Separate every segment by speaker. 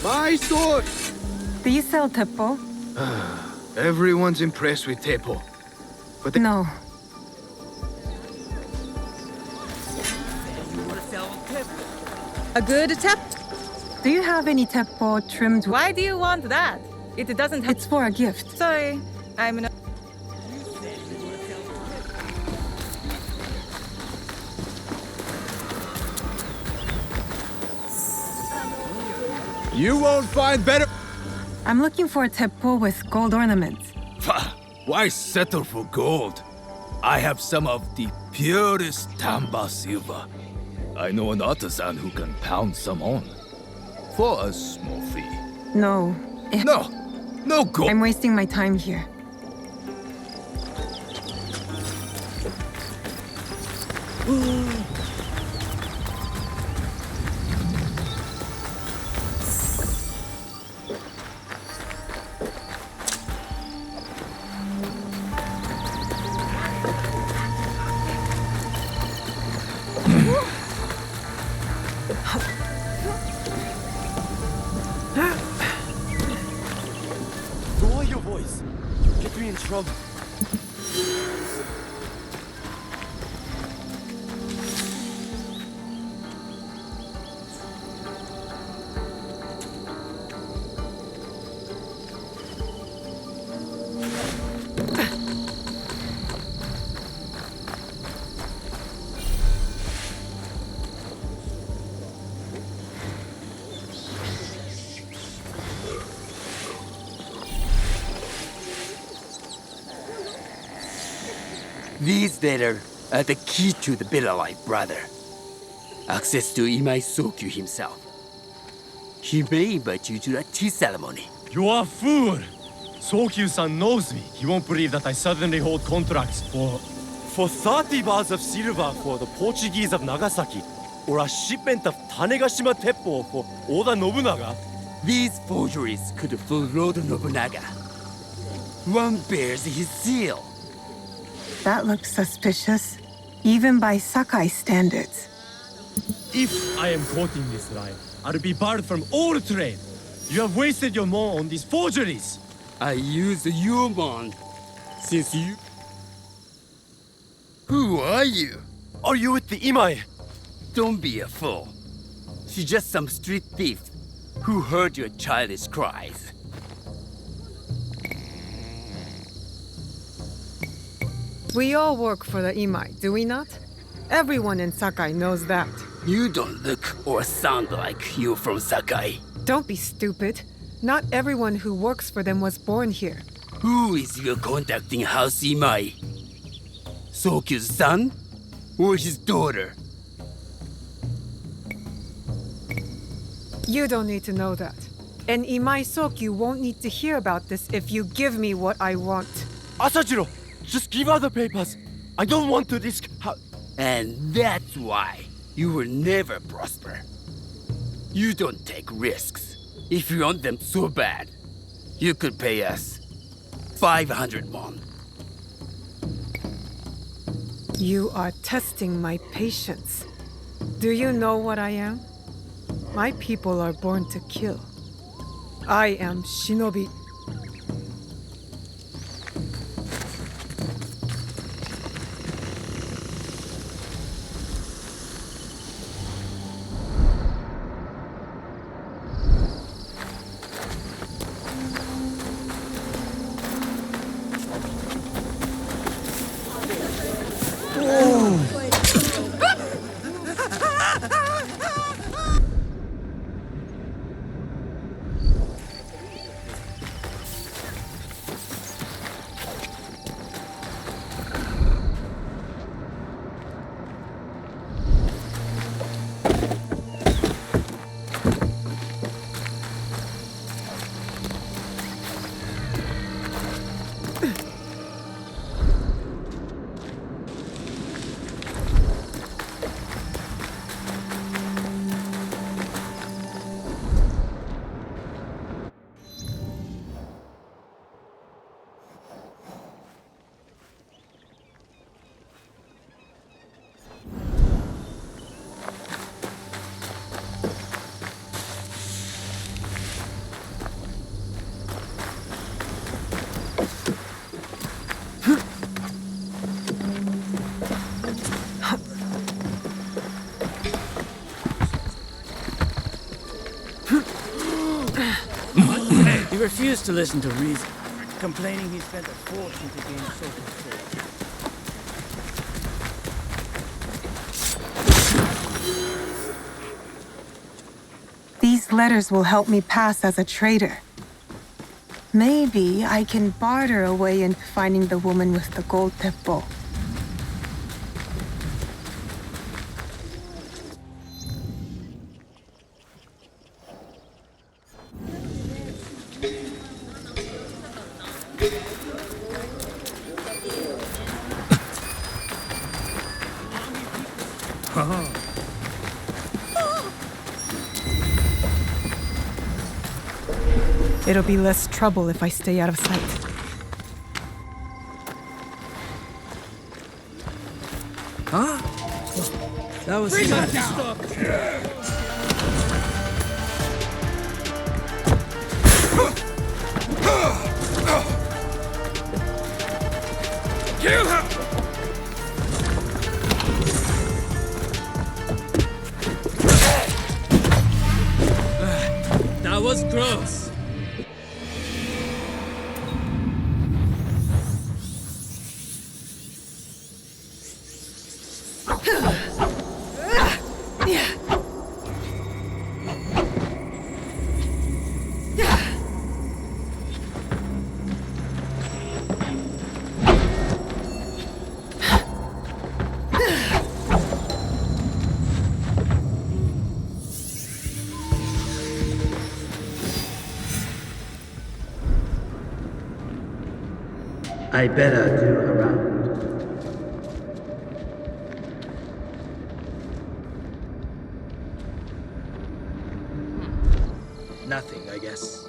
Speaker 1: My sword!
Speaker 2: Do you sell teppo?
Speaker 1: Everyone's impressed with Teppo. But they
Speaker 2: No.
Speaker 3: A good tap?
Speaker 2: Do you have any teppo trimmed?
Speaker 3: Why do you want that? It doesn't have.
Speaker 2: It's for a gift.
Speaker 3: Sorry, I'm not.
Speaker 1: You won't find better.
Speaker 2: I'm looking for a teppo with gold ornaments.
Speaker 4: Why settle for gold? I have some of the purest Tamba silver. I know an artisan who can pound some on. For a small fee.
Speaker 2: No.
Speaker 4: No gold.
Speaker 2: I'm wasting my time here.
Speaker 5: Lower your voice. You'll get me in trouble.
Speaker 6: These letters are the key to the better life, brother. Access to Imai Sokyu himself. He may invite you to a tea ceremony.
Speaker 5: You are a fool! Sokyu-san knows me. He won't believe that I suddenly hold contracts for 30 bars of silver for the Portuguese of Nagasaki, or a shipment of Tanegashima Teppo for Oda Nobunaga.
Speaker 6: These forgeries could fool Lord Nobunaga. One bears his seal.
Speaker 2: That looks suspicious, even by Sakai standards.
Speaker 5: If I am quoting this line, I'll be barred from all trade. You have wasted your mon on these forgeries.
Speaker 6: I use your mon, since you... Who are you?
Speaker 5: Are you with the Imai?
Speaker 6: Don't be a fool. She's just some street thief who heard your childish cries.
Speaker 7: We all work for the Imai, do we not? Everyone in Sakai knows that.
Speaker 6: You don't look or sound like you from Sakai.
Speaker 7: Don't be stupid. Not everyone who works for them was born here.
Speaker 6: Who is your contacting House Imai? Sokyu's son or his daughter?
Speaker 7: You don't need to know that. And Imai Sokyu won't need to hear about this if you give me what I want.
Speaker 5: Asajiro, just give her the papers. I don't want to risk
Speaker 6: And that's why you will never prosper. You don't take risks. If you want them so bad, you could pay us 500 won.
Speaker 7: You are testing my patience. Do you know what I am? My people are born to kill. I am Shinobi.
Speaker 6: He refused to listen to reason, complaining he spent a fortune to gain social status.
Speaker 2: These letters will help me pass as a trader. Maybe I can barter a way into finding the woman with the gold teppo.
Speaker 7: It'll be less trouble if I stay out of sight.
Speaker 6: That was
Speaker 4: That was gross.
Speaker 6: I better do around.
Speaker 4: Nothing, I guess.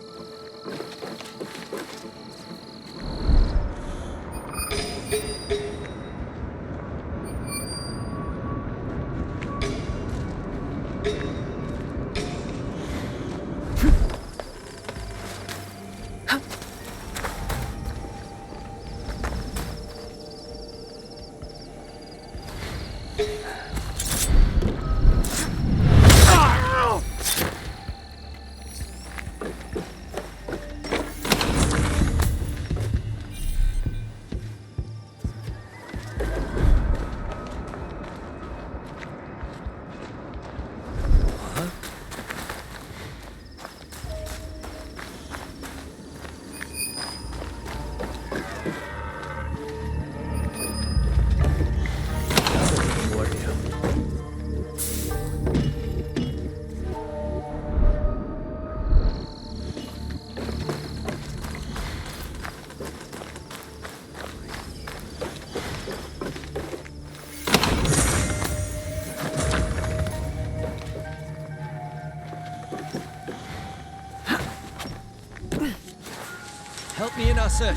Speaker 4: Help me in our search.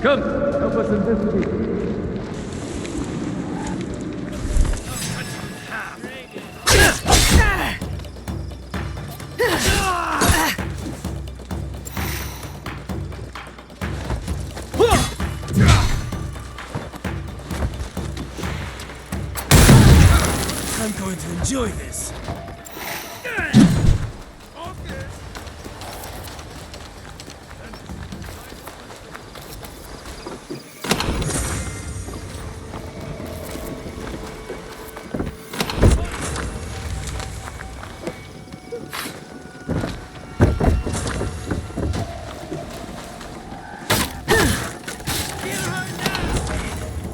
Speaker 5: Come, help us investigate.
Speaker 4: I'm going to enjoy this.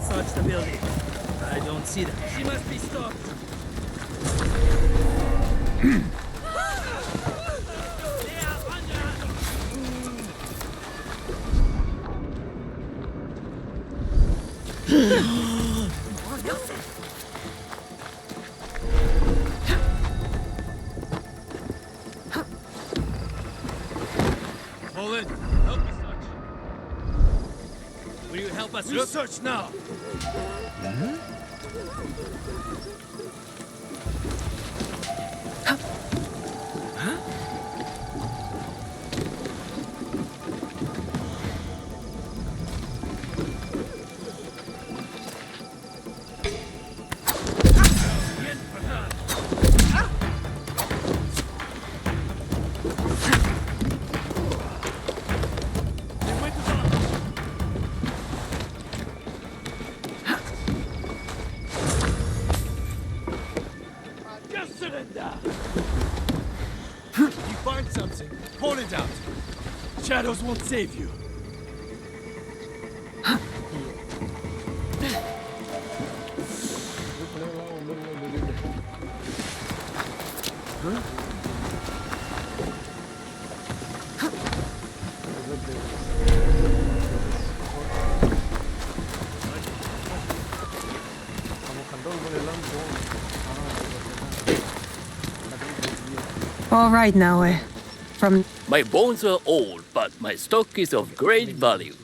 Speaker 6: Search the building. I don't see them. She must be stopped.
Speaker 4: Poland, help me search. Will you help us search now?
Speaker 5: Surrender! You find something, point it out. Shadows won't save you.
Speaker 2: All right, Naue. From
Speaker 6: My bones are old, but my stock is of great value.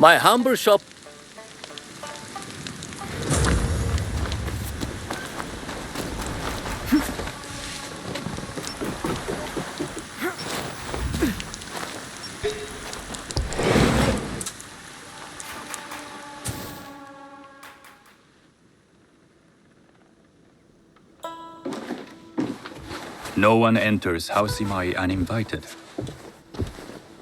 Speaker 6: My humble shop.
Speaker 8: No one enters House Imai uninvited.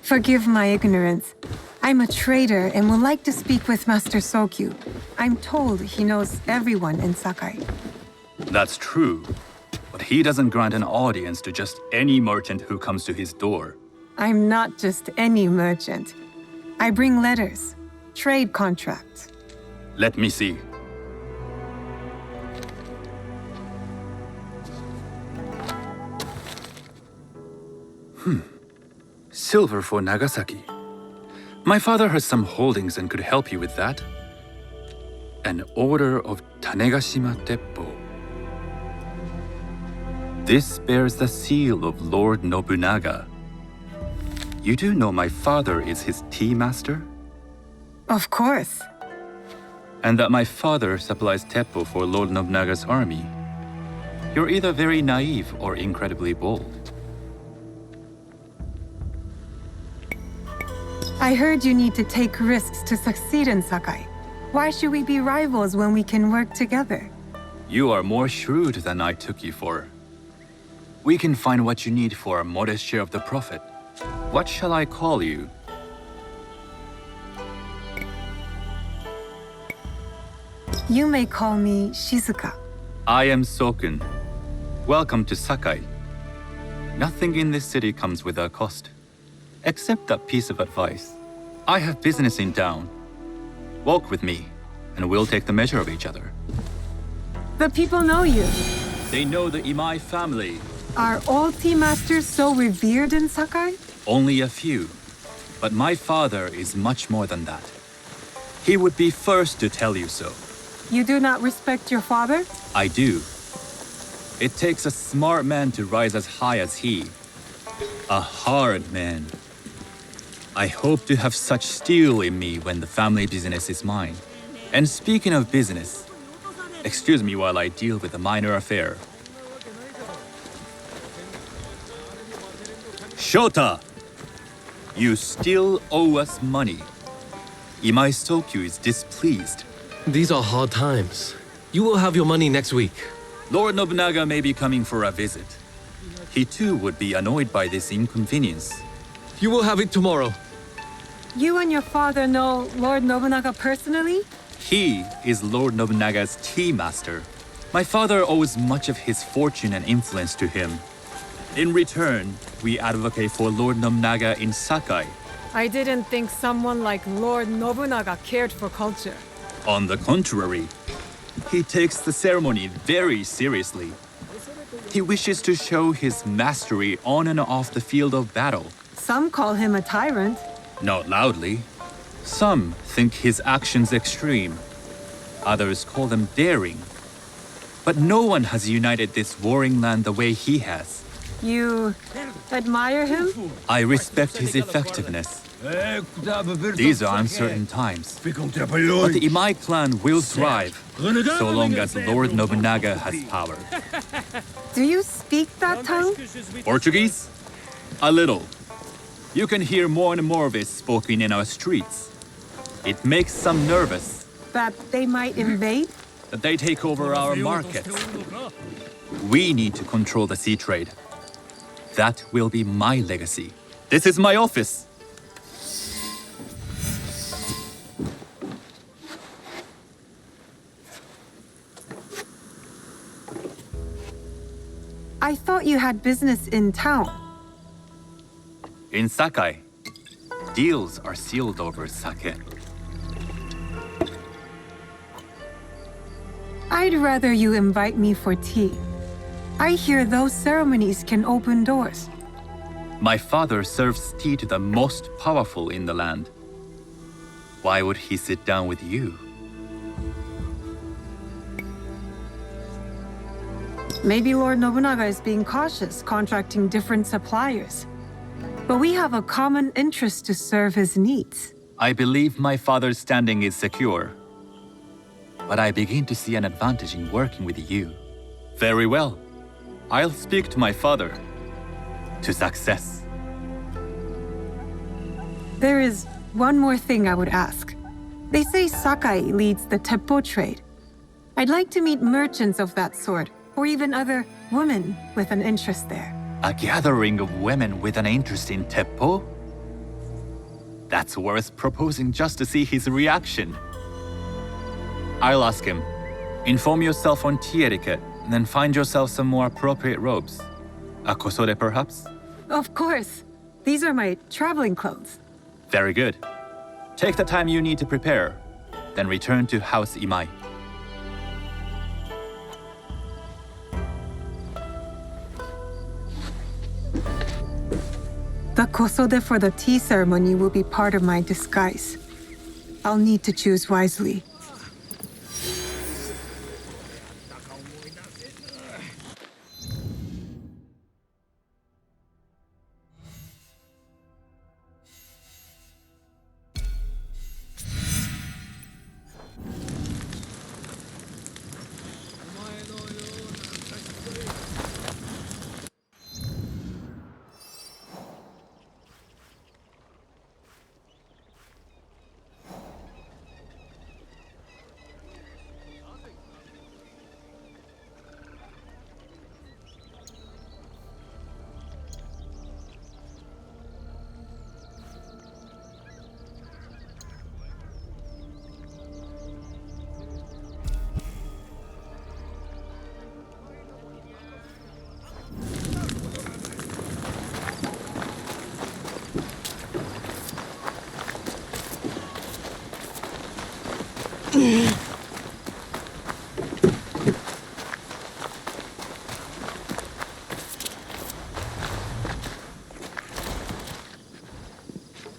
Speaker 2: Forgive my ignorance. I'm a trader and would like to speak with Master Sokyu. I'm told he knows everyone in Sakai.
Speaker 8: That's true, but he doesn't grant an audience to just any merchant who comes to his door.
Speaker 2: I'm not just any merchant. I bring letters, trade contracts.
Speaker 8: Let me see. Silver for Nagasaki. My father has some holdings and could help you with that. An order of Tanegashima Teppo. This bears the seal of Lord Nobunaga. You do know my father is his tea master?
Speaker 2: Of course.
Speaker 8: And that my father supplies Teppo for Lord Nobunaga's army. You're either very naive or incredibly bold.
Speaker 2: I heard you need to take risks to succeed in Sakai. Why should we be rivals when we can work together?
Speaker 8: You are more shrewd than I took you for. We can find what you need for a modest share of the profit. What shall I call you?
Speaker 2: You may call me Shizuka.
Speaker 8: I am Sokun. Welcome to Sakai. Nothing in this city comes without cost. Except that piece of advice. I have business in town. Walk with me, and we'll take the measure of each other.
Speaker 2: The people know you.
Speaker 8: They know the Imai family.
Speaker 2: Are all tea masters so revered in Sakai?
Speaker 8: Only a few. But my father is much more than that. He would be first to tell you so.
Speaker 2: You do not respect your father?
Speaker 8: I do. It takes a smart man to rise as high as he. A hard man. I hope to have such steel in me when the family business is mine. And speaking of business, excuse me while I deal with a minor affair. Shota! You still owe us money. Imai Sokyu is displeased.
Speaker 9: These are hard times. You will have your money next week.
Speaker 8: Lord Nobunaga may be coming for a visit. He too would be annoyed by this inconvenience.
Speaker 9: You will have it tomorrow.
Speaker 7: You and your father know Lord Nobunaga personally?
Speaker 8: He is Lord Nobunaga's tea master. My father owes much of his fortune and influence to him. In return, we advocate for Lord Nobunaga in Sakai.
Speaker 7: I didn't think someone like Lord Nobunaga cared for culture.
Speaker 8: On the contrary, he takes the ceremony very seriously. He wishes to show his mastery on and off the field of battle.
Speaker 7: Some call him a tyrant.
Speaker 8: Not loudly. Some think his actions extreme. Others call them daring. But no one has united this warring land the way he has.
Speaker 7: You admire him?
Speaker 8: I respect his effectiveness. These are uncertain times. But the Imai clan will thrive so long as Lord Nobunaga has power.
Speaker 7: Do you speak that tongue?
Speaker 8: Portuguese? A little. You can hear more and more of it spoken in our streets. It makes some nervous.
Speaker 7: That they might invade?
Speaker 8: That they take over our markets. We need to control the sea trade. That will be my legacy. This is my office.
Speaker 2: I thought you had business in town.
Speaker 8: In Sakai, deals are sealed over sake.
Speaker 2: I'd rather you invite me for tea. I hear those ceremonies can open doors.
Speaker 8: My father serves tea to the most powerful in the land. Why would he sit down with you?
Speaker 2: Maybe Lord Nobunaga is being cautious, contracting different suppliers. But we have a common interest to serve his needs.
Speaker 8: I believe my father's standing is secure. But I begin to see an advantage in working with you. Very well. I'll speak to my father. To success.
Speaker 2: There is one more thing I would ask. They say Sakai leads the teppo trade. I'd like to meet merchants of that sort, or even other women with an interest there.
Speaker 8: A gathering of women with an interest in teppo? That's worth proposing just to see his reaction. I'll ask him. Inform yourself on tea etiquette, and then find yourself some more appropriate robes. A kosode, perhaps?
Speaker 2: Of course. These are my traveling clothes.
Speaker 8: Very good. Take the time you need to prepare, then return to House Imai.
Speaker 2: The kosode for the tea ceremony will be part of my disguise. I'll need to choose wisely.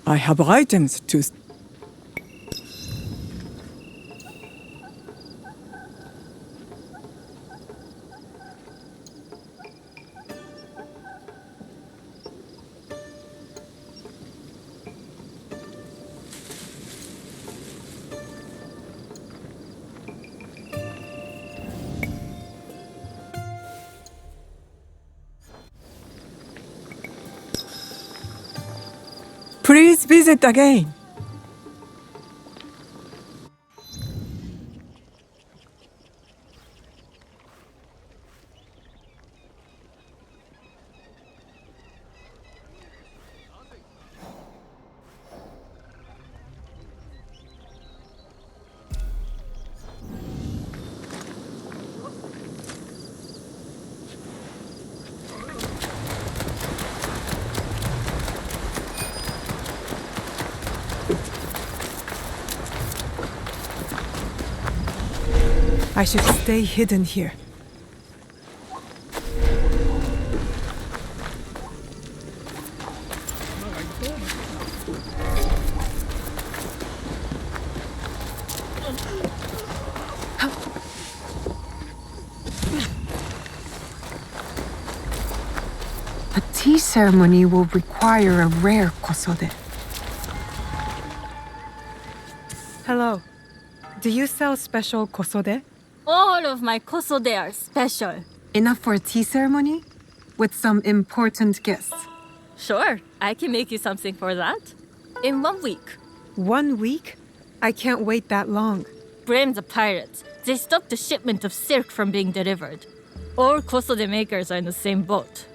Speaker 10: I have items to... Please visit again.
Speaker 7: I should stay hidden here.
Speaker 2: A tea ceremony will require a rare kosode.
Speaker 7: Hello. Do you sell special kosode?
Speaker 11: All of my kosode are special.
Speaker 2: Enough for a tea ceremony? With some important guests.
Speaker 11: Sure, I can make you something for that. In 1 week.
Speaker 7: 1 week? I can't wait that long.
Speaker 11: Blame the pirates. They stopped the shipment of silk from being delivered. All kosode makers are in the same boat.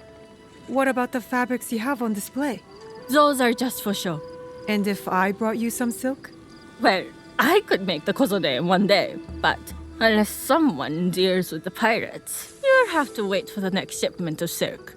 Speaker 7: What about the fabrics you have on display?
Speaker 11: Those are just for show.
Speaker 7: And if I brought you some silk?
Speaker 11: Well, I could make the kosode in 1 day, but unless someone deals with the pirates, you'll have to wait for the next shipment of silk.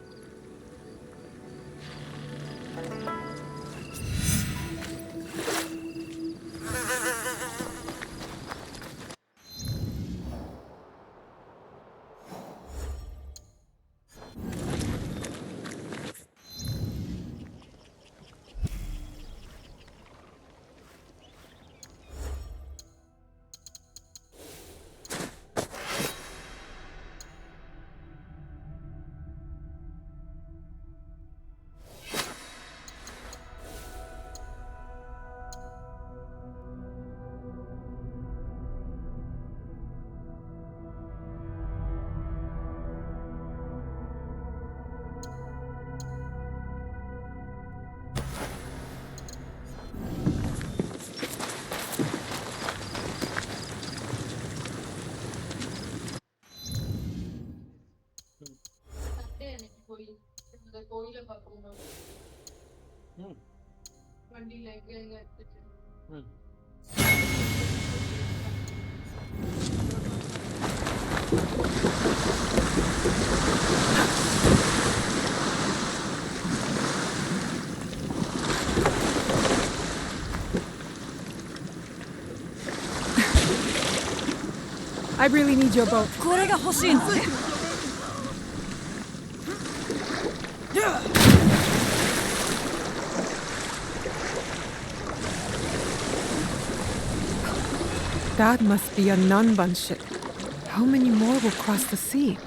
Speaker 7: I really need your boat.
Speaker 10: これが欲しいのね。
Speaker 7: That must be a Nanban ship. How many more will cross the sea?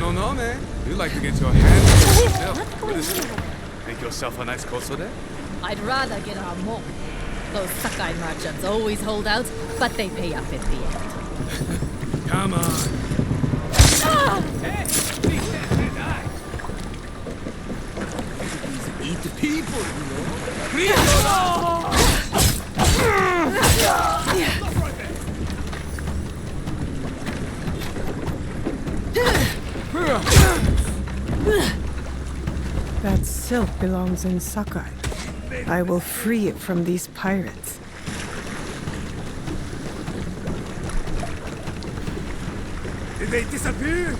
Speaker 4: don't know, man. You like to get your hands on yourself. What is it? Make yourself a nice kosode?
Speaker 11: I'd rather get our more. Those Sakai merchants always hold out, but they pay up at the end.
Speaker 4: Come on. Hey, we can't die. Eat the people, you know. Please,
Speaker 7: That silk belongs in Sakai. I will free it from these pirates.
Speaker 4: Did they disappear?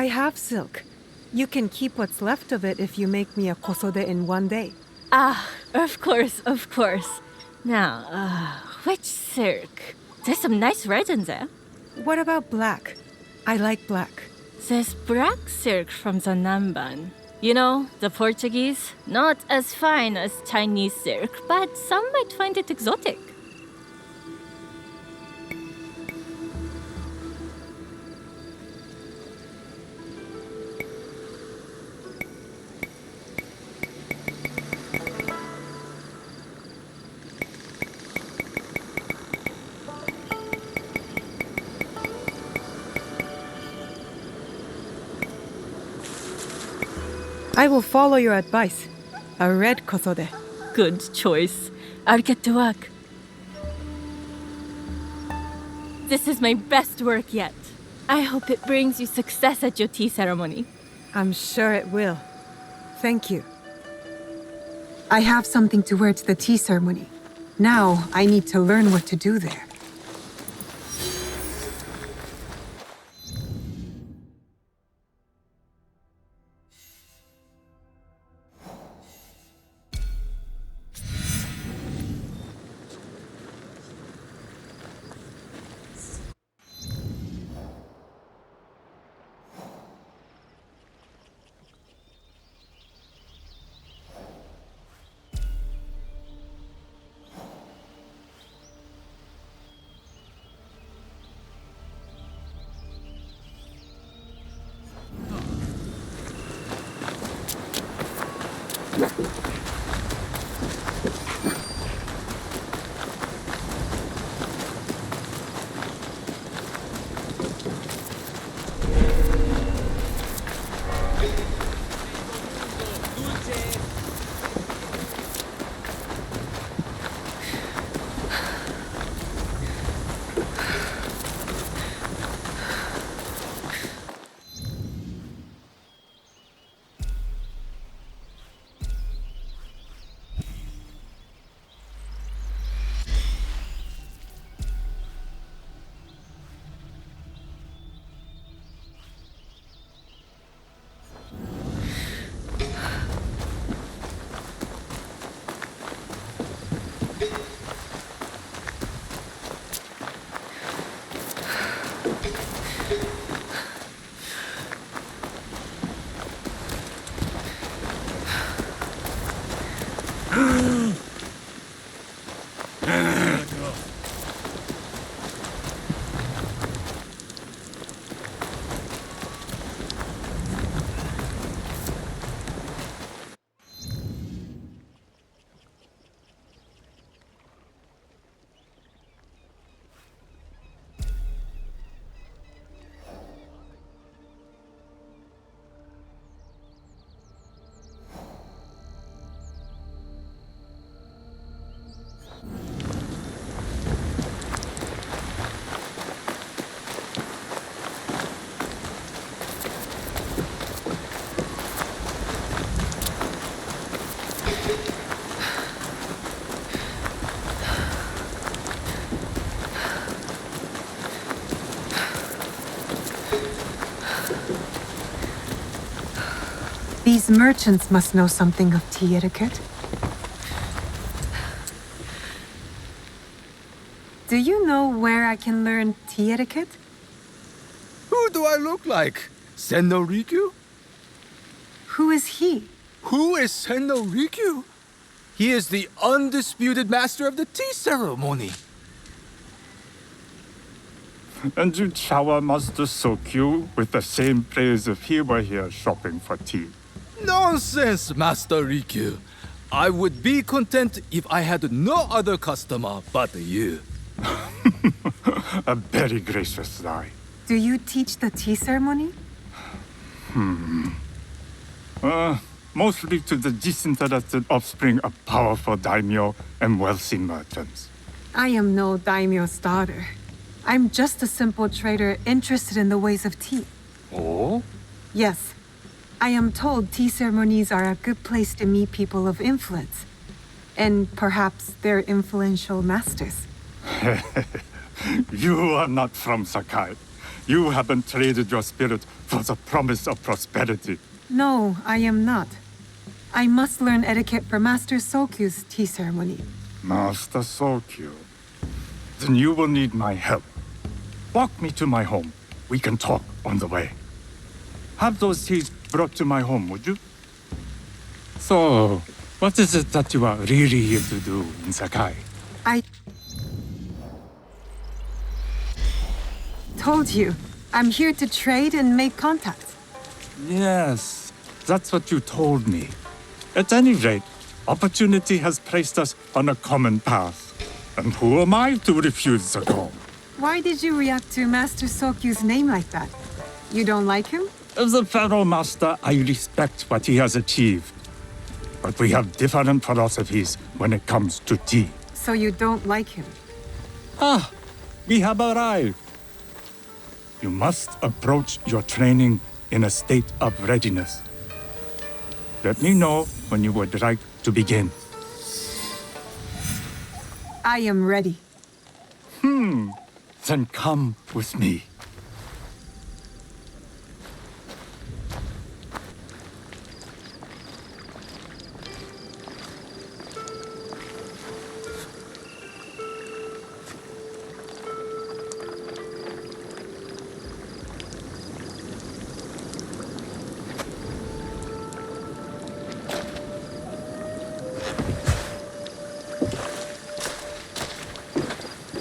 Speaker 7: I have silk. You can keep what's left of it if you make me a kosode in one day.
Speaker 11: Ah, of course, of course. Now, which silk? There's some nice red in there.
Speaker 7: What about black? I like black.
Speaker 11: There's black silk from the Namban. You know, the Portuguese. Not as fine as Chinese silk, but some might find it exotic.
Speaker 7: I will follow your advice. A red kosode.
Speaker 11: Good choice. I'll get to work. This is my best work yet. I hope it brings you success at your tea ceremony.
Speaker 7: I'm sure it will. Thank you.
Speaker 2: I have something to wear to the tea ceremony. Now I need to learn what to do there. These merchants must know something of tea etiquette. Do you know where I can learn tea etiquette?
Speaker 4: Who do I look like? Senno Rikyu?
Speaker 2: Who is he?
Speaker 4: Who is Senno Rikyu? He is the undisputed master of the tea ceremony.
Speaker 12: And you shower Master Sokyu with the same praise if he were here shopping for tea.
Speaker 4: Nonsense, Master Rikyu. I would be content if I had no other customer but you.
Speaker 12: A very gracious lie.
Speaker 2: Do you teach the tea ceremony?
Speaker 12: Mostly to the disinterested offspring of powerful daimyo and wealthy merchants.
Speaker 2: I am no daimyo's daughter. I'm just a simple trader interested in the ways of tea.
Speaker 12: Oh?
Speaker 2: Yes. I am told tea ceremonies are a good place to meet people of influence. And perhaps their influential masters.
Speaker 12: You are not from Sakai. You haven't traded your spirit for the promise of prosperity.
Speaker 2: No, I am not. I must learn etiquette for Master Sokyu's tea ceremony.
Speaker 12: Master Sokyu. Then you will need my help. Walk me to my home. We can talk on the way. Have those teas brought to my home, would you? So, what is it that you are really here to do in Sakai?
Speaker 2: I told you. I'm here to trade and make contacts.
Speaker 12: Yes, that's what you told me. At any rate, opportunity has placed us on a common path. And who am I to refuse the call?
Speaker 2: Why did you react to Master Sokyu's name like that? You don't like him?
Speaker 12: As a Pharaoh Master, I respect what he has achieved. But we have different philosophies when it comes to tea.
Speaker 2: So you don't like him?
Speaker 12: Ah, we have arrived. You must approach your training in a state of readiness. Let me know when you would like to begin.
Speaker 2: I am ready.
Speaker 12: Then come with me.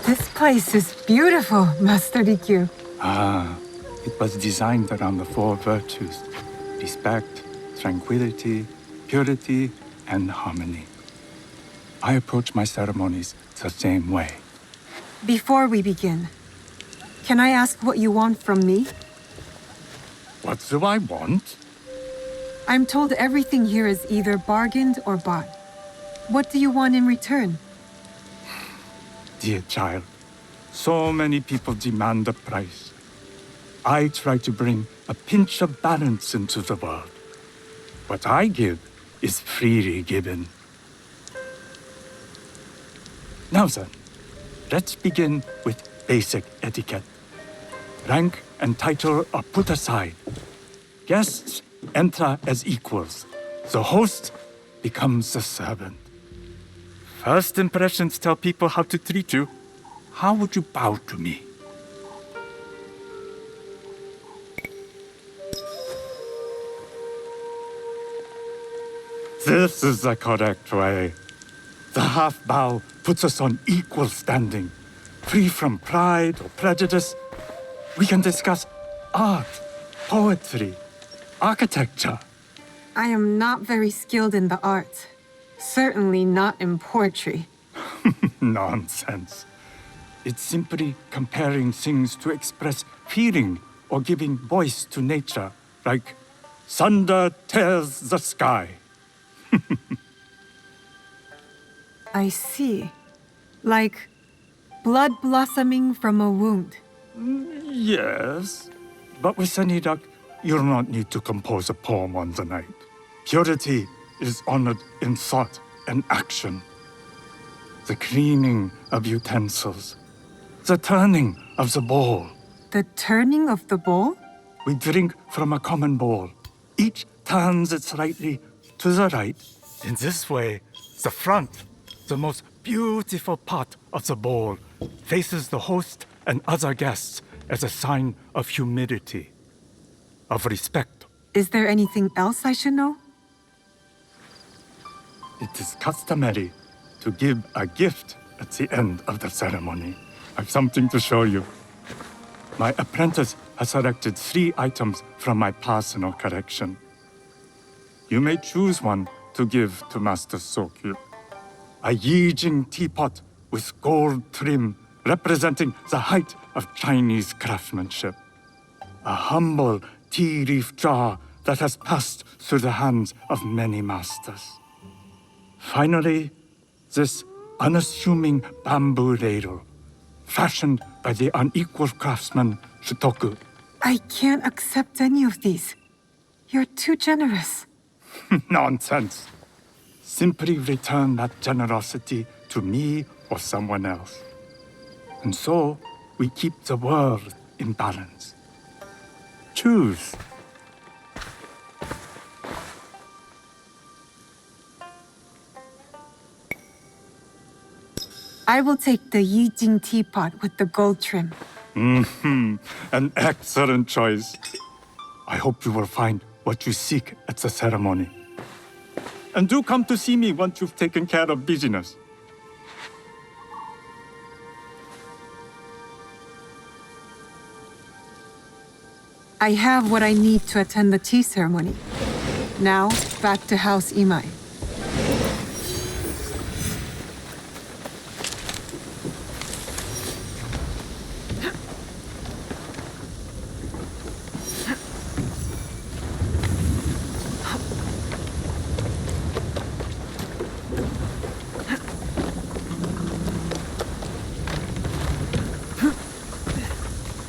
Speaker 2: This place is beautiful, Master Rikyu.
Speaker 12: Ah, it was designed around the four virtues: respect, tranquility, purity, and harmony. I approach my ceremonies the same way.
Speaker 2: Before we begin, can I ask what you want from me?
Speaker 12: What do I want?
Speaker 2: I'm told everything here is either bargained or bought. What do you want in return?
Speaker 12: Dear child, so many people demand a price. I try to bring a pinch of balance into the world. What I give is freely given. Now then, let's begin with basic etiquette. Rank and title are put aside. Guests enter as equals. The host becomes the servant. First impressions tell people how to treat you. How would you bow to me? This is the correct way. The half bow puts us on equal standing, free from pride or prejudice. We can discuss art, poetry, architecture.
Speaker 2: I am not very skilled in the arts. Certainly not in poetry.
Speaker 12: Nonsense. It's simply comparing things to express feeling or giving voice to nature, like thunder tears the sky.
Speaker 2: I see. Like blood blossoming from a wound.
Speaker 12: Yes, but with any luck, you'll not need to compose a poem on the night. Purity is honored in thought and action. The cleaning of utensils, the turning of the bowl.
Speaker 2: The turning of the bowl?
Speaker 12: We drink from a common bowl, Each turns it slightly to the right. In this way, the front, the most beautiful part of the bowl, faces the host and other guests as a sign of humility, of respect.
Speaker 2: Is there anything else I should know?
Speaker 12: It is customary to give a gift at the end of the ceremony. I've something to show you. My apprentice has selected 3 items from my personal collection. You may choose one to give to Master Sokyu. A Yijing teapot with gold trim representing the height of Chinese craftsmanship. A humble tea leaf jar that has passed through the hands of many masters. Finally, this unassuming bamboo ladle, fashioned by the unequal craftsman Shutoku.
Speaker 2: I can't accept any of these. You're too generous.
Speaker 12: Nonsense. Simply return that generosity to me or someone else. And so, we keep the world in balance. Choose.
Speaker 2: I will take the Yijing teapot with the gold trim.
Speaker 12: An excellent choice. I hope you will find what you seek at the ceremony. And do come to see me once you've taken care of business.
Speaker 2: I have what I need to attend the tea ceremony. Now, back to House Imai.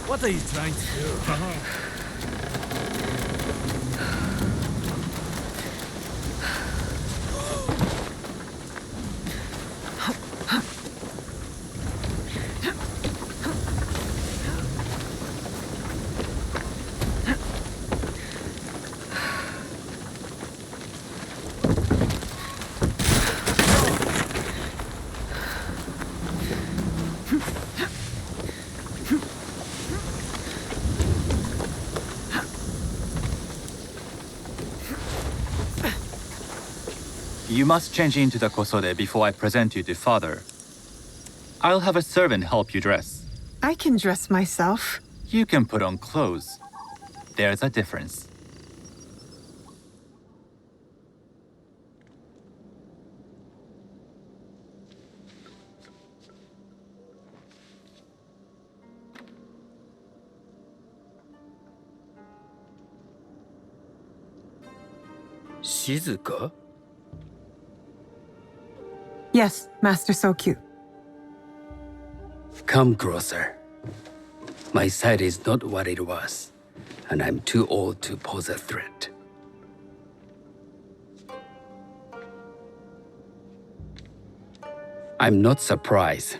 Speaker 4: What are you trying to do?
Speaker 8: You must change into the kosode before I present you to father. I'll have a servant help you dress.
Speaker 2: I can dress myself.
Speaker 8: You can put on clothes. There's a difference.
Speaker 6: Shizuka?
Speaker 2: Yes, Master Sokyu.
Speaker 6: Come closer. My sight is not what it was, and I'm too old to pose a threat. I'm not surprised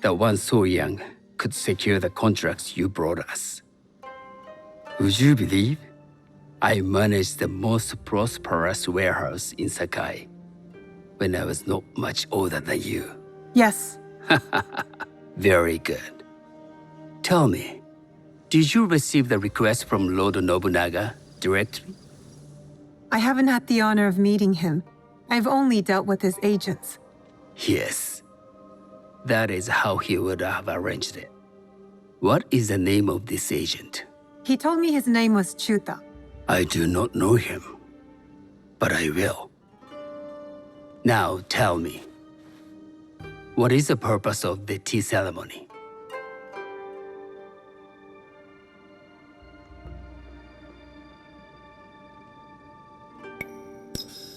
Speaker 6: that one so young could secure the contracts you brought us. Would you believe I managed the most prosperous warehouse in Sakai when I was not much older than you?
Speaker 2: Yes.
Speaker 6: Very good. Tell me, did you receive the request from Lord Nobunaga directly?
Speaker 2: I haven't had the honor of meeting him. I've only dealt with his agents.
Speaker 6: Yes. That is how he would have arranged it. What is the name of this agent?
Speaker 2: He told me his name was Chuta.
Speaker 6: I do not know him, but I will. Now tell me, what is the purpose of the tea ceremony?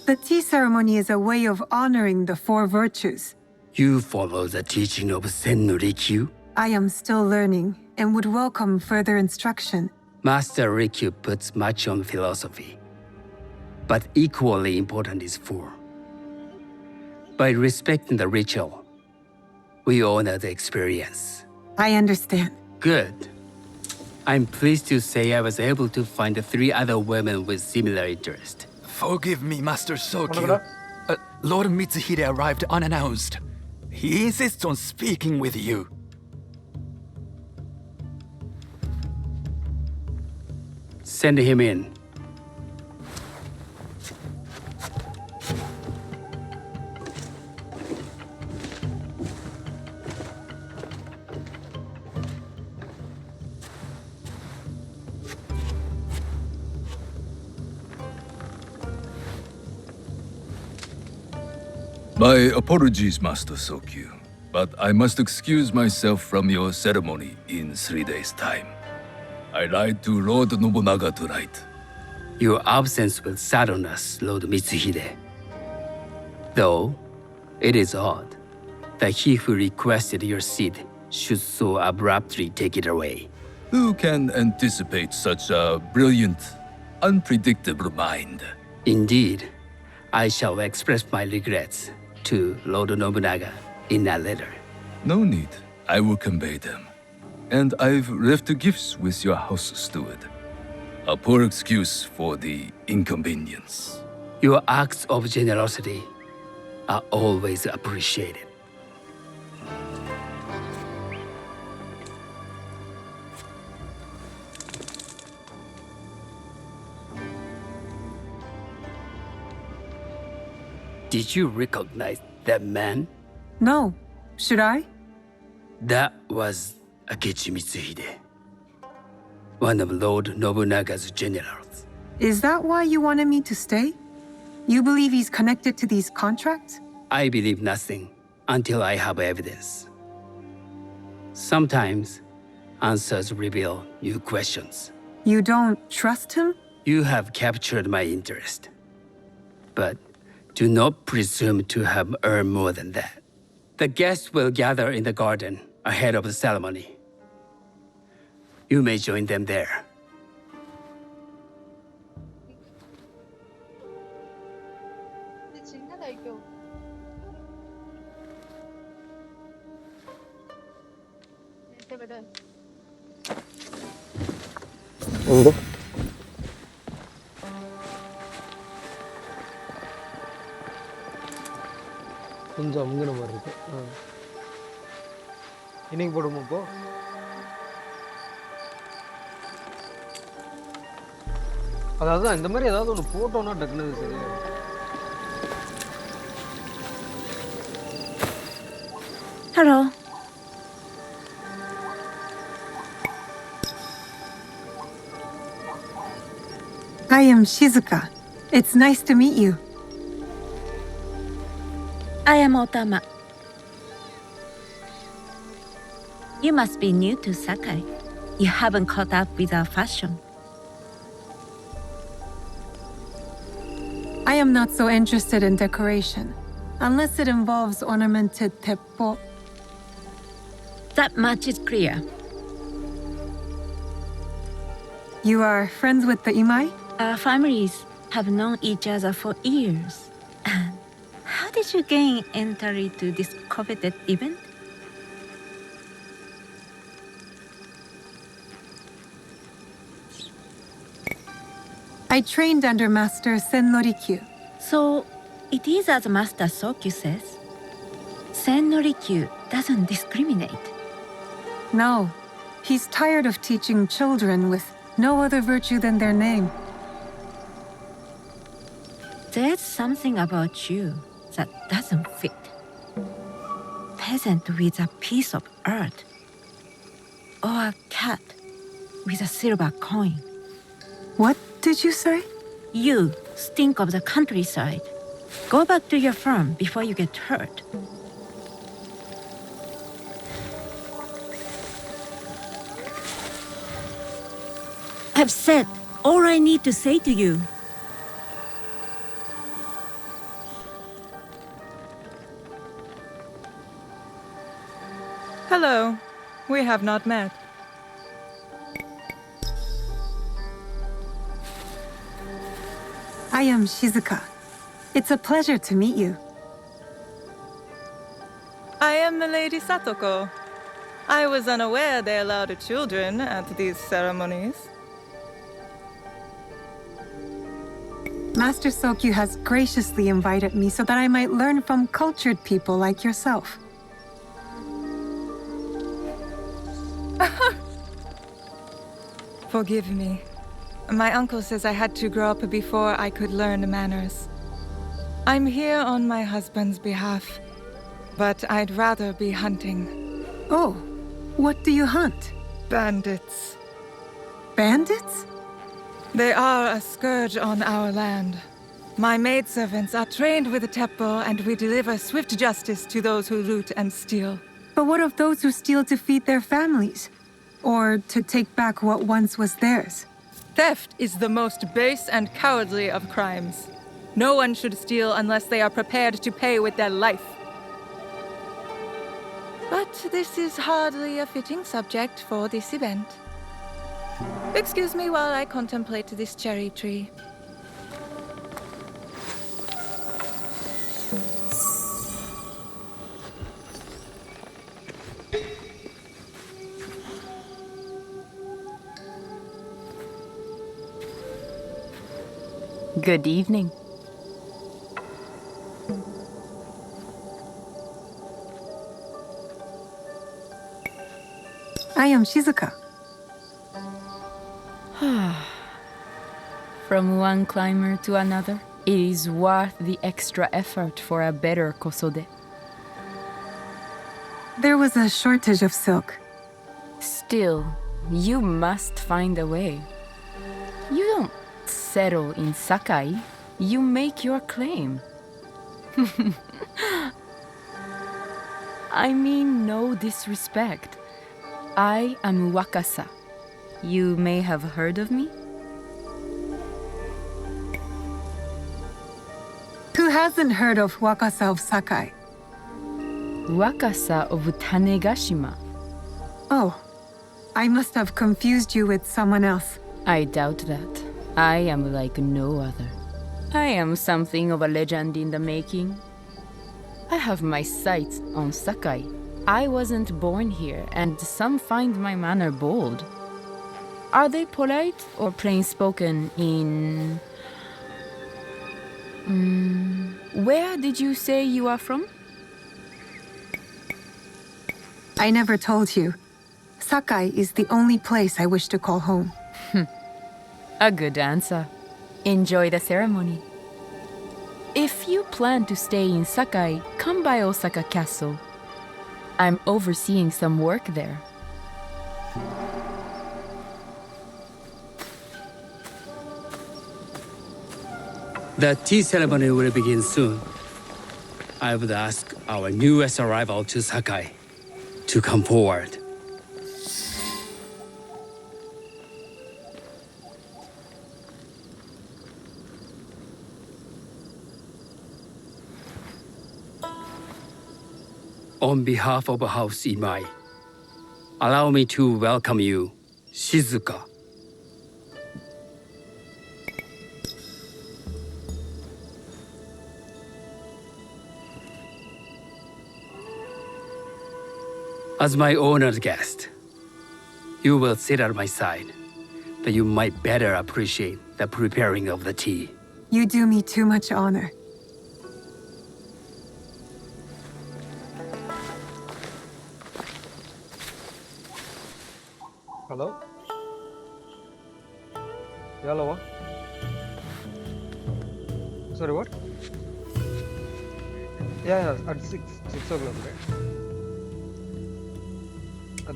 Speaker 2: The tea ceremony is a way of honoring the 4 virtues.
Speaker 6: You follow the teaching of Sen no Rikyu?
Speaker 2: I am still learning and would welcome further instruction.
Speaker 6: Master Rikyu puts much on philosophy, but equally important is form. By respecting the ritual, we honor the experience.
Speaker 2: I understand.
Speaker 6: Good. I'm pleased to say I was able to find 3 other women with similar interest.
Speaker 4: Forgive me, Master Sokyu. Lord Mitsuhide arrived unannounced. He insists on speaking with you.
Speaker 6: Send him in.
Speaker 4: My apologies, Master Sokyu, but I must excuse myself from your ceremony in 3 days' time. I lied to Lord Nobunaga tonight.
Speaker 6: Your absence will sadden us, Lord Mitsuhide. Though, it is odd that he who requested your seat should so abruptly take it away.
Speaker 4: Who can anticipate such a brilliant, unpredictable mind?
Speaker 6: Indeed, I shall express my regrets to Lord Nobunaga in a letter.
Speaker 4: No need. I will convey them. And I've left the gifts with your house steward. A poor excuse for the inconvenience.
Speaker 6: Your acts of generosity are always appreciated. Did you recognize that man?
Speaker 2: No. Should I?
Speaker 6: That was Akechi Mitsuhide, one of Lord Nobunaga's generals.
Speaker 2: Is that why you wanted me to stay? You believe he's connected to these contracts?
Speaker 6: I believe nothing until I have evidence. Sometimes, answers reveal new questions.
Speaker 2: You don't trust him?
Speaker 6: You have captured my interest. But do not presume to have earned more than that. The guests will gather in the garden ahead of the ceremony. You may join them there.
Speaker 13: கொஞ்சம் அமுங்கின மாதிரி இருக்கு. இன்னைக்கு போடுமா இப்போ? அதாவது இந்த மாதிரி ஏதாவது ஒன்று போட்டோம்னா டக்குனு சரியா.
Speaker 11: Hello.
Speaker 2: I am Shizuka. It's nice to meet you.
Speaker 11: I am Otama. You must be new to Sakai. You haven't caught up with our fashion.
Speaker 2: I am not so interested in decoration, unless it involves ornamented teppo.
Speaker 11: That much is clear.
Speaker 2: You are friends with the Imai?
Speaker 11: Our families have known each other for years. How did you gain entry to this coveted event?
Speaker 2: I trained under Master Sen Norikyu.
Speaker 11: So, it is as Master Sokyu says. Sen Norikyu doesn't discriminate.
Speaker 2: No, he's tired of teaching children with no other virtue than their name.
Speaker 11: There's something about you that doesn't fit. Peasant with a piece of earth. Or a cat with a silver coin.
Speaker 2: What did you say?
Speaker 11: You stink of the countryside. Go back to your farm before you get hurt. I've said all I need to say to you.
Speaker 3: Hello. We have not met.
Speaker 2: I am Shizuka. It's a pleasure to meet you.
Speaker 3: I am Milady Satoko. I was unaware they allowed children at these ceremonies.
Speaker 2: Master Sokyu has graciously invited me so that I might learn from cultured people like yourself.
Speaker 3: Forgive me. My uncle says I had to grow up before I could learn manners. I'm here on my husband's behalf, but I'd rather be hunting.
Speaker 2: Oh, what do you hunt?
Speaker 3: Bandits.
Speaker 2: Bandits?
Speaker 3: They are a scourge on our land. My maidservants are trained with the Teppo, and we deliver swift justice to those who loot and steal.
Speaker 2: But what of those who steal to feed their families? Or to take back what once was theirs?
Speaker 3: Theft is the most base and cowardly of crimes. No one should steal unless they are prepared to pay with their life. But this is hardly a fitting subject for this event. Excuse me while I contemplate this cherry tree.
Speaker 14: Good evening.
Speaker 2: I am Shizuka.
Speaker 14: From one climber to another, it is worth the extra effort for a better kosode.
Speaker 2: There was a shortage of silk.
Speaker 14: Still, you must find a way. You don't settle in Sakai, you make your claim. I mean no disrespect. I am Wakasa. You may have heard of me?
Speaker 2: Who hasn't heard of Wakasa of Sakai?
Speaker 14: Wakasa of Tanegashima.
Speaker 2: Oh, I must have confused you with someone else.
Speaker 14: I doubt that. I am like no other. I am something of a legend in the making. I have my sights on Sakai. I wasn't born here, and some find my manner bold. Are they polite or plain-spoken in... Where did you say you are from?
Speaker 2: I never told you. Sakai is the only place I wish to call home.
Speaker 14: A good answer. Enjoy the ceremony. If you plan to stay in Sakai, come by Osaka Castle. I'm overseeing some work there.
Speaker 6: The tea ceremony will begin soon. I would ask our newest arrival to Sakai to come forward. On behalf of House Imai, allow me to welcome you, Shizuka. As my honored guest, you will sit at my side, that you might better appreciate the preparing of the tea.
Speaker 2: You do me too much honor.
Speaker 13: Hello? Hello, what? Sorry, what? Yeah, at 6 o'clock, right?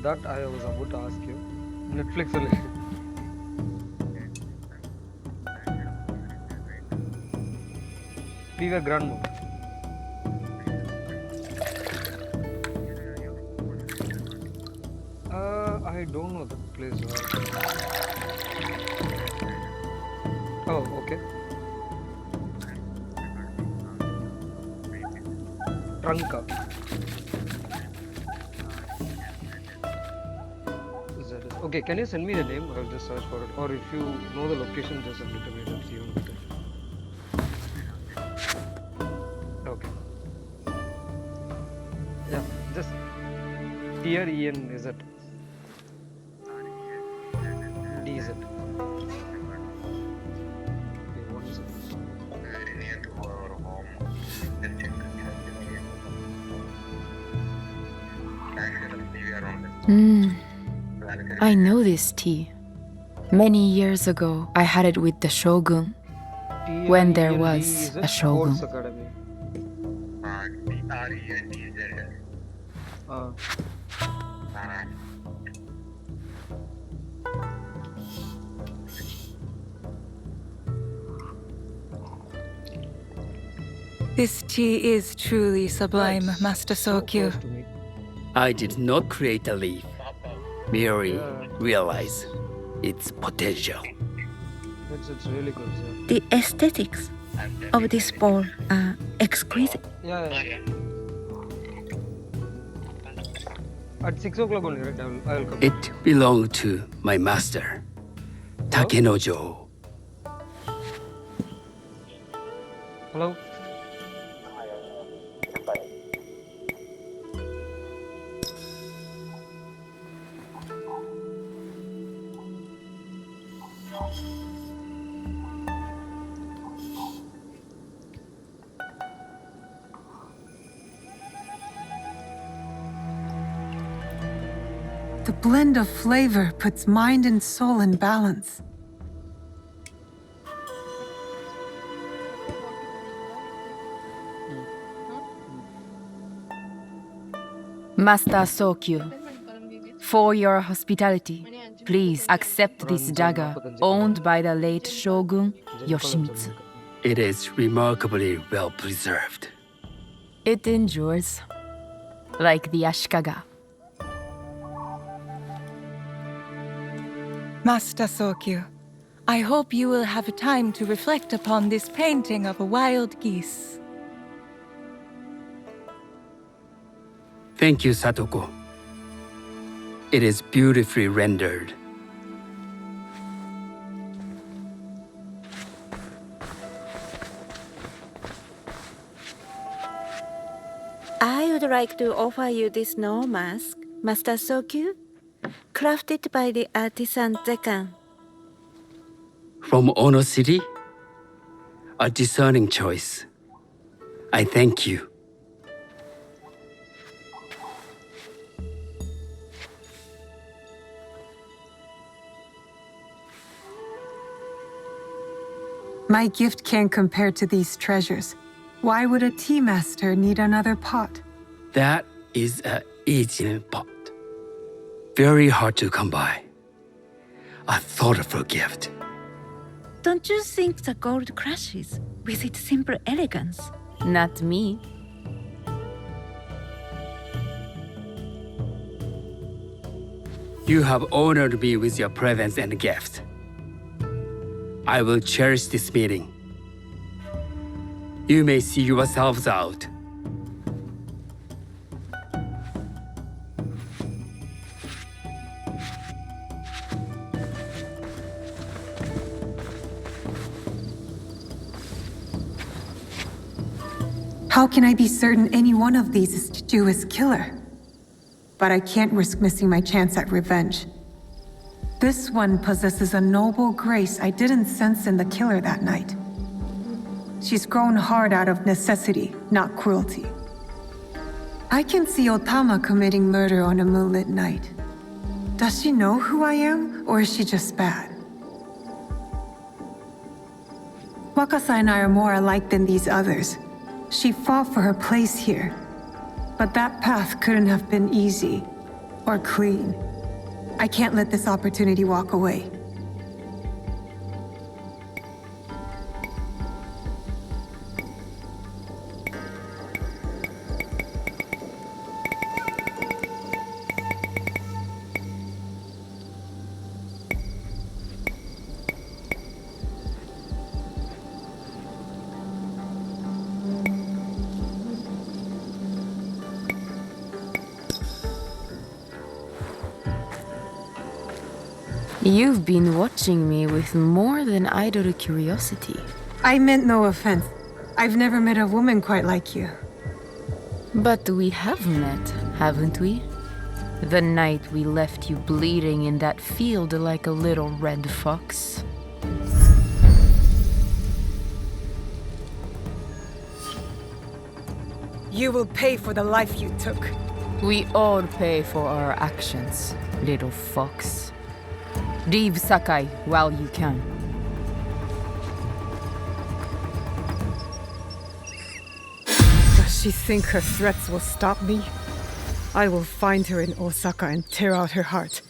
Speaker 13: That I was about to ask you. Netflix only. We were grandma. I don't know the place. Oh, okay. Tranka. Okay, can you send me the name? I'll just search for it. Or if you know the location, just send it to me. I'll see you. Okay. Yeah, just T or EN is it? D is it? Okay, what is it?
Speaker 14: I know this tea. Many years ago, I had it with the shogun, when there was a shogun.
Speaker 13: Sports Academy.
Speaker 3: This tea is truly sublime, Master Sokyu.
Speaker 6: I did not create a leaf, merely realize its potential.
Speaker 13: It's really good, sir.
Speaker 15: The aesthetics of this bowl are exquisite.
Speaker 13: Yeah. At 6 o'clock only, right? I will come.
Speaker 6: It belonged to my master, Takenojo.
Speaker 13: Hello?
Speaker 2: The blend of flavor puts mind and soul in balance.
Speaker 14: Master Sokyu, for your hospitality, please accept this dagger owned by the late Shogun Yoshimitsu.
Speaker 6: It is remarkably well preserved.
Speaker 14: It endures, like the Ashikaga.
Speaker 3: Master Sokyu, I hope you will have time to reflect upon this painting of a wild geese.
Speaker 6: Thank you, Satoko. It is beautifully rendered.
Speaker 15: I would like to offer you this snow mask, Master Sokyu, crafted by the artisan Zekan.
Speaker 6: From Ono City? A discerning choice. I thank you.
Speaker 2: My gift can't compare to these treasures. Why would a tea master need another pot?
Speaker 6: That is a Eijin pot. Very hard to come by. A thoughtful gift.
Speaker 15: Don't you think the gold crashes with its simple elegance?
Speaker 14: Not me.
Speaker 6: You have honored me with your presence and gift. I will cherish this meeting. You may see yourselves out.
Speaker 2: How can I be certain any one of these is Chiju's killer? But I can't risk missing my chance at revenge. This one possesses a noble grace I didn't sense in the killer that night. She's grown hard out of necessity, not cruelty. I can see Otama committing murder on a moonlit night. Does she know who I am, or is she just bad? Wakasa and I are more alike than these others. She fought for her place here. But that path couldn't have been easy or clean. I can't let this opportunity walk away.
Speaker 14: You've been watching me with more than idle curiosity.
Speaker 2: I meant no offense. I've never met a woman quite like you.
Speaker 14: But we have met, haven't we? The night we left you bleeding in that field like a little red fox.
Speaker 7: You will pay for the life you took.
Speaker 14: We all pay for our actions, little fox. Leave Sakai while you can.
Speaker 7: Does she think her threats will stop me? I will find her in Osaka and tear out her heart.